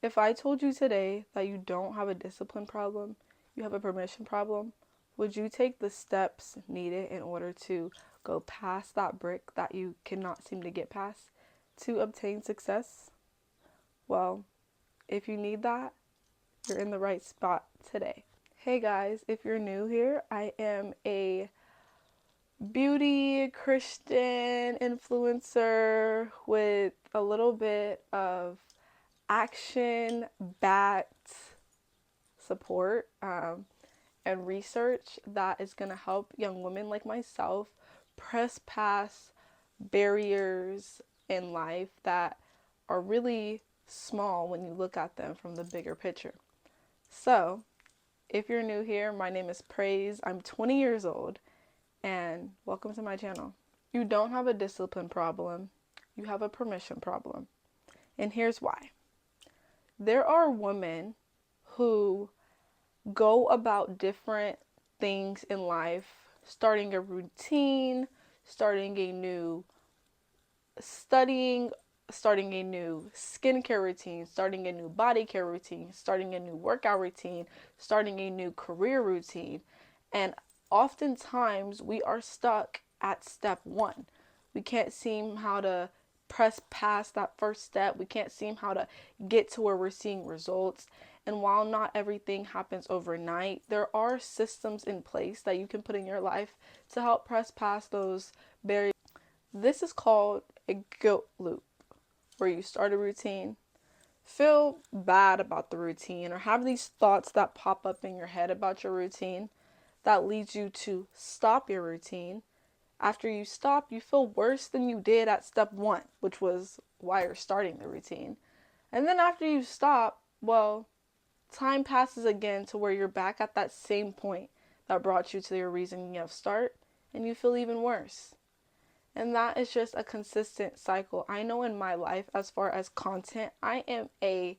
If I told you today that you don't have a discipline problem, you have a permission problem, would you take the steps needed in order to go past that brick that you cannot seem to get past to obtain success? Well, if you need that, you're in the right spot today. Hey guys, if you're new here, I am a beauty Christian influencer with a little bit of action backed support and research that is going to help young women like myself press past barriers in life that are really small when you look at them from the bigger picture. So, if you're new here, my name is Praise. I'm 20 years old and welcome to my channel. You don't have a discipline problem, you have a permission problem. And here's why. There are women who go about different things in life, starting a routine, starting a new studying, starting a new skincare routine, starting a new body care routine, starting a new workout routine, starting a new career routine. And oftentimes we are stuck at step one. We can't seem how to press past that first step. We can't seem how to get to where we're seeing results. And while not everything happens overnight, there are systems in place that you can put in your life to help press past those barriers. This is called a guilt loop, where you start a routine, feel bad about the routine, or have these thoughts that pop up in your head about your routine that leads you to stop your routine. After you stop, you feel worse than you did at step one, which was why you're starting the routine. And then after you stop, well, time passes again to where you're back at that same point that brought you to your reasoning of start, and you feel even worse. And that is just a consistent cycle. I know in my life, as far as content, I am a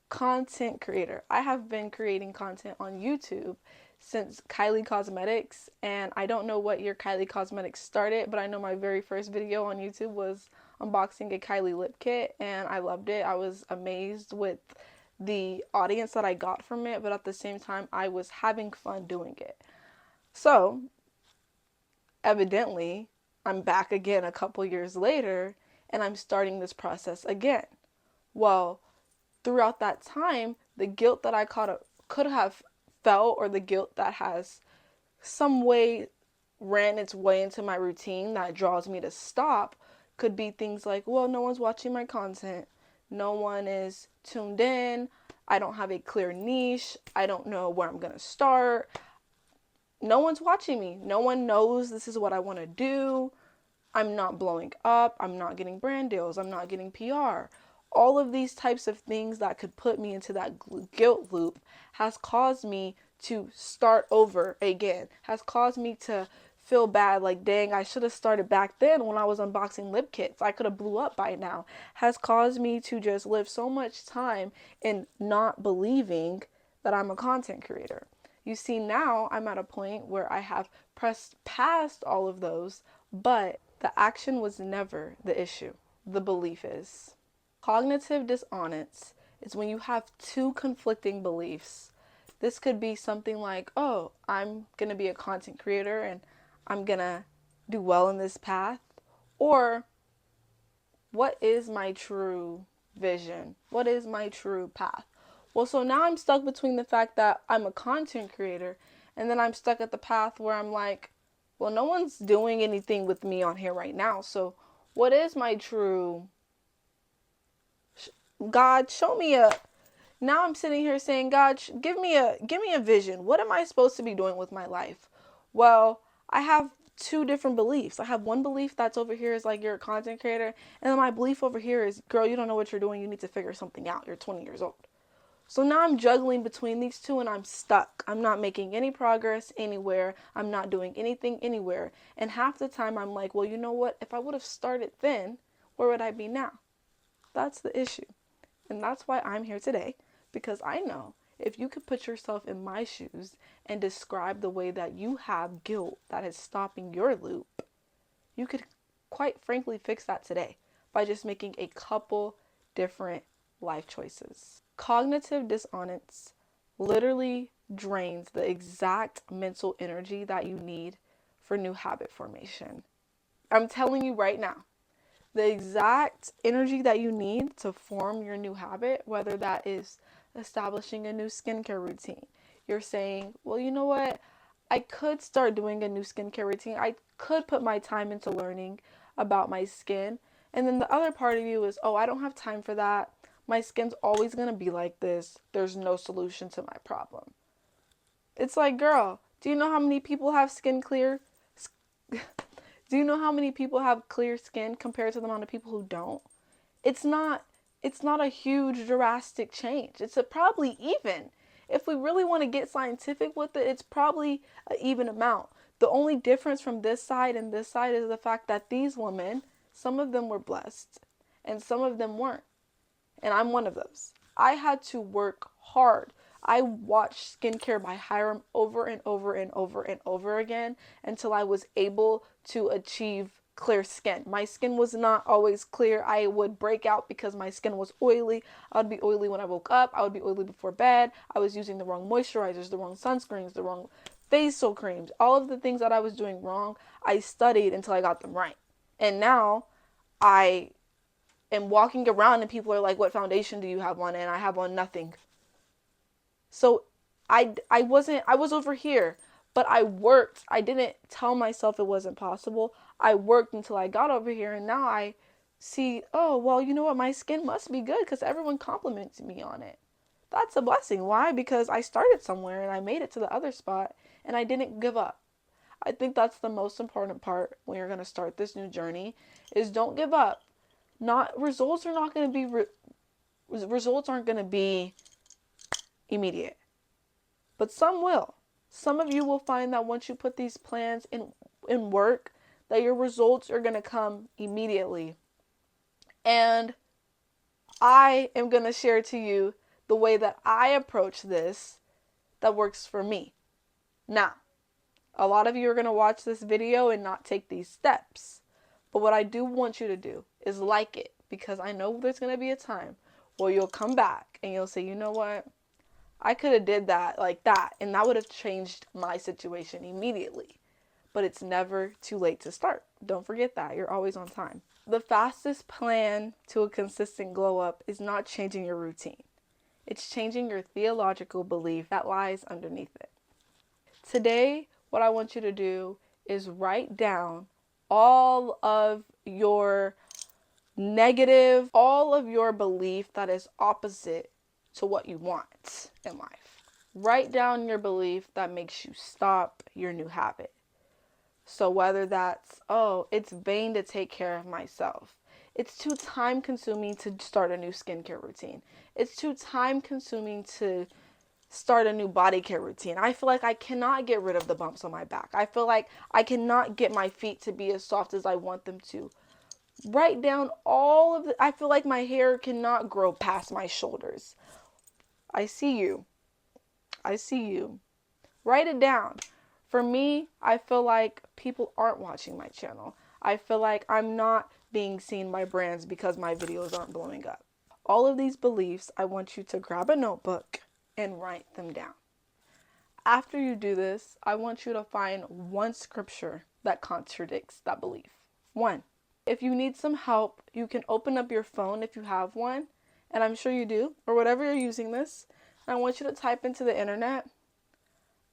content creator. I have been creating content on YouTube since Kylie Cosmetics, and I don't know what year Kylie Cosmetics started, but I know my very first video on YouTube was unboxing a Kylie lip kit, and I loved it. I was amazed with the audience that I got from it, but at the same time, I was having fun doing it. So, evidently, I'm back again a couple years later, and I'm starting this process again. Well, throughout that time, the guilt that I could have felt, or the guilt that has some way ran its way into my routine that draws me to stop, could be things like, well, no one's watching my content, no one is tuned in, I don't have a clear niche, I don't know where I'm gonna start, no one's watching me, no one knows this is what I want to do, I'm not blowing up, I'm not getting brand deals, I'm not getting PR. All of these types of things that could put me into that guilt loop has caused me to start over again, has caused me to feel bad, like, dang, I should have started back then when I was unboxing lip kits. I could have blew up by now. Has caused me to just live so much time in not believing that I'm a content creator. You see, now I'm at a point where I have pressed past all of those, but the action was never the issue. The belief is. Cognitive dissonance is when you have two conflicting beliefs. This could be something like, oh, I'm going to be a content creator and I'm going to do well in this path. Or, what is my true vision? What is my true path? Well, so now I'm stuck between the fact that I'm a content creator and then I'm stuck at the path where I'm like, well, no one's doing anything with me on here right now. So, what is my true God, show me a now I'm sitting here saying, God, give me a vision. What am I supposed to be doing with my life? Well, I have two different beliefs. I have one belief that's over here is like you're a content creator, and then my belief over here is, girl, you don't know what you're doing. You need to figure something out. You're 20 years old. So now I'm juggling between these two and I'm stuck. I'm not making any progress anywhere. I'm not doing anything anywhere. And half the time I'm like, well, you know what? If I would have started then, where would I be now? That's the issue. And that's why I'm here today, because I know if you could put yourself in my shoes and describe the way that you have guilt that is stopping your loop, you could quite frankly fix that today by just making a couple different life choices. Cognitive dissonance literally drains the exact mental energy that you need for new habit formation. I'm telling you right now, the exact energy that you need to form your new habit, whether that is establishing a new skincare routine. You're saying, well, you know what? I could start doing a new skincare routine. I could put my time into learning about my skin. And then the other part of you is, oh, I don't have time for that. My skin's always going to be like this. There's no solution to my problem. It's like, girl, do you know how many people have skin clear? Do you know how many people have clear skin compared to the amount of people who don't? It's not a huge drastic change. It's probably even. If we really want to get scientific with it, it's probably an even amount. The only difference from this side and this side is the fact that these women, some of them were blessed and some of them weren't. And I'm one of those. I had to work hard. I watched Skincare by Hyram over and over and over and over again until I was able to achieve clear skin. My skin was not always clear. I would break out because my skin was oily. I would be oily when I woke up. I would be oily before bed. I was using the wrong moisturizers, the wrong sunscreens, the wrong facial creams. All of the things that I was doing wrong, I studied until I got them right. And now I am walking around and people are like, what foundation do you have on? And I have on nothing. So I was over here, but I worked. I didn't tell myself it wasn't possible. I worked until I got over here, and now I see, oh, well, you know what? My skin must be good because everyone compliments me on it. That's a blessing. Why? Because I started somewhere and I made it to the other spot and I didn't give up. I think that's the most important part when you're going to start this new journey is don't give up. Results aren't going to be immediate, but some will. Some of you will find that once you put these plans in work, that your results are going to come immediately. And I am going to share to you the way that I approach this that works for me. Now, a lot of you are going to watch this video and not take these steps. But what I do want you to do is like it, because I know there's going to be a time where you'll come back and you'll say, you know what? I could have did that like that, and that would have changed my situation immediately. But it's never too late to start. Don't forget that. You're always on time. The fastest plan to a consistent glow up is not changing your routine. It's changing your theological belief that lies underneath it. Today, what I want you to do is write down all of your negative, all of your belief that is opposite to what you want in life. Write down your belief that makes you stop your new habit. So whether that's, oh, it's vain to take care of myself. It's too time consuming to start a new skincare routine. It's too time consuming to start a new body care routine. I feel like I cannot get rid of the bumps on my back. I feel like I cannot get my feet to be as soft as I want them to. Write down all of I feel like my hair cannot grow past my shoulders. I see you. I see you. Write it down. For me, I feel like people aren't watching my channel. I feel like I'm not being seen by brands because my videos aren't blowing up. All of these beliefs, I want you to grab a notebook and write them down. After you do this, I want you to find one scripture that contradicts that belief. One. If you need some help, you can open up your phone if you have one, and I'm sure you do, or whatever you're using this. And I want you to type into the internet,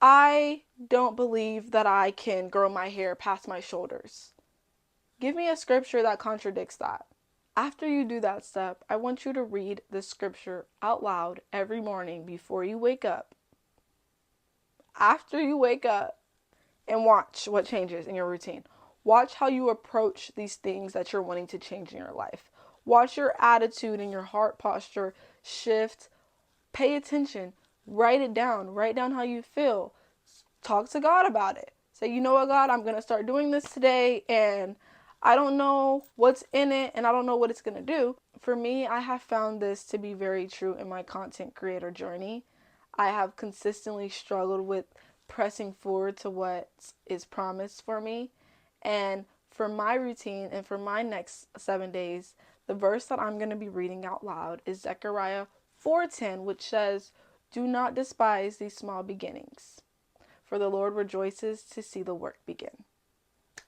I don't believe that I can grow my hair past my shoulders. Give me a scripture that contradicts that. After you do that step, I want you to read the scripture out loud every morning before you wake up. After you wake up, and watch what changes in your routine. Watch how you approach these things that you're wanting to change in your life. Watch your attitude and your heart posture shift. Pay attention. Write it down. Write down how you feel. Talk to God about it. Say, you know what, God, I'm going to start doing this today, and I don't know what's in it, and I don't know what it's going to do. For me, I have found this to be very true in my content creator journey. I have consistently struggled with pressing forward to what is promised for me. And for my routine and for my next 7 days, The verse that I'm going to be reading out loud is Zechariah 4:10, which says, "Do not despise these small beginnings, for the Lord rejoices to see the work begin."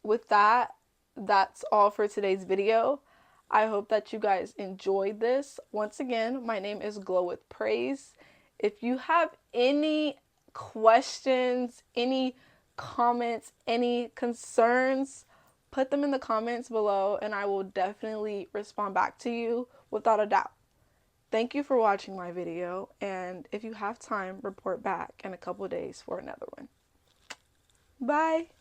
With that, that's all for today's video. I hope that you guys enjoyed this. Once again, my name is Glow with Praise. If you have any questions, any comments, any concerns, put them in the comments below and I will definitely respond back to you without a doubt. Thank you for watching my video, and if you have time, report back in a couple days for another one. Bye!